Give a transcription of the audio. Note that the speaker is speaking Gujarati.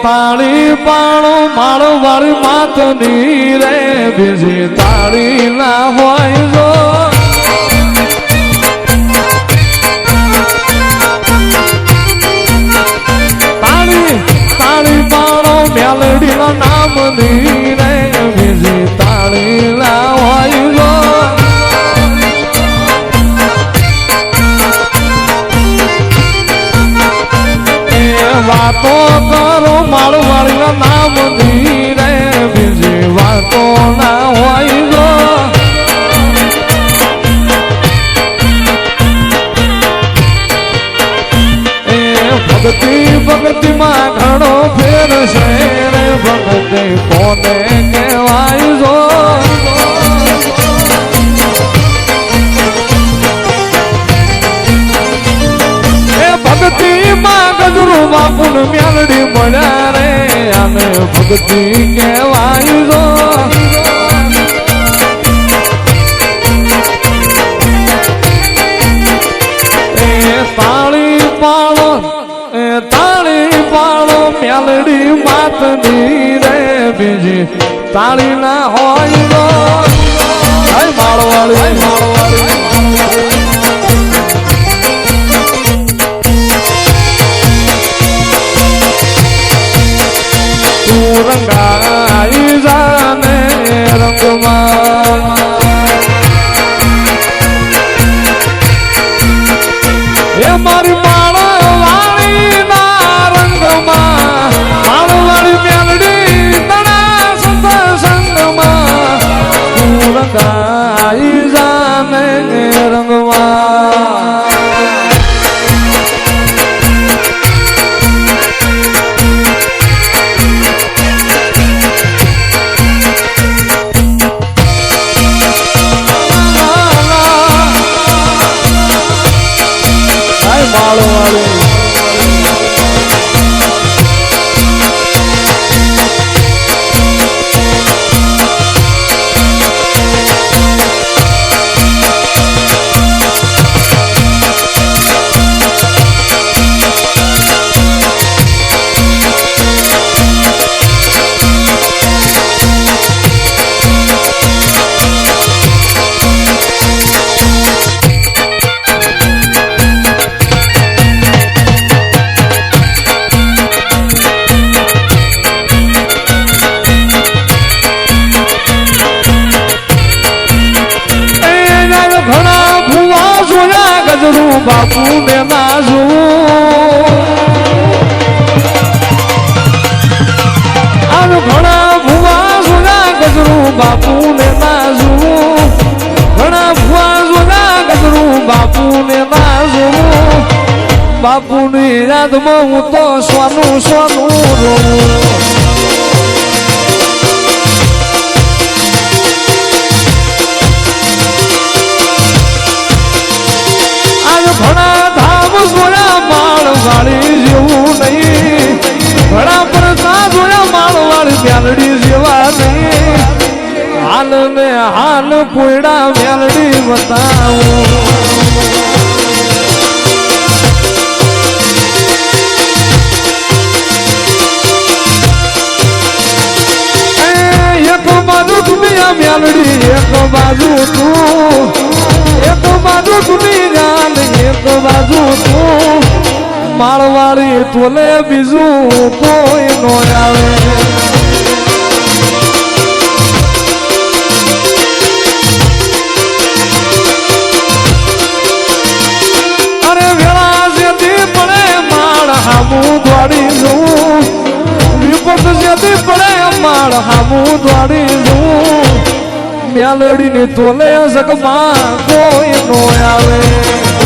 તાળી પાણો માળો વાળી માતની રે બીજી તાળી ના હોય જો તાળી પાણો મેલડી નો નામ ની રે બીજી તાળી ના હોય જો વાતો કરો મારું વાળી નામ ની રે બીજી વાતો ના હોય જો ભક્તિ ભક્તિ માં ઘણો ફેર છે રે ભક્તિ કોને કહેવાય જો ભક્તિ માં ગજરું બાપુન મેલડી મળ્યા રે આને ભક્તિ કહેવાય જો તાળી પાળો મેલડી માતની રે બીજી તાળી ના હોય જો માળવાળી તું રંગાઈ જાને રંગમાં એ મારી માળવાળી ના રંગમાં માળવાળી મેલડી તણા સંત સંગમાં તું રંગાઈ જાને રંગમાં બાપુ ને નાજુ આજ ઘણા ભુવા સુના ગજરું બાપુ ને નાજુ ઘણા ભુવા સુના ગજરું બાપુ ને નાજુ બાપુ ની યાદમાં હું તો સોનું સોનું રોવું ઘણા ધામ જોયા માળવાળી જેવું નહીં ઘણા પ્રસાદ જોયા માળવાળી મેલડી જેવા નહીં હાલ ને હાલ કોયડા મેલડી બતાવો એક બાજુ દુનિયા મેલડી એક બાજુ તું એક બાજુ દુનિયા એક બાજુ તું માળવાળી તોલે બીજું કોઈ નો આવે અરે વેળા જેથી પડે માળ હામું દોડી જવું વિપત જેથી પડે માળ હામું દોડી જવું મેલડી ની તોલે જગમાં કોઈ નો આવે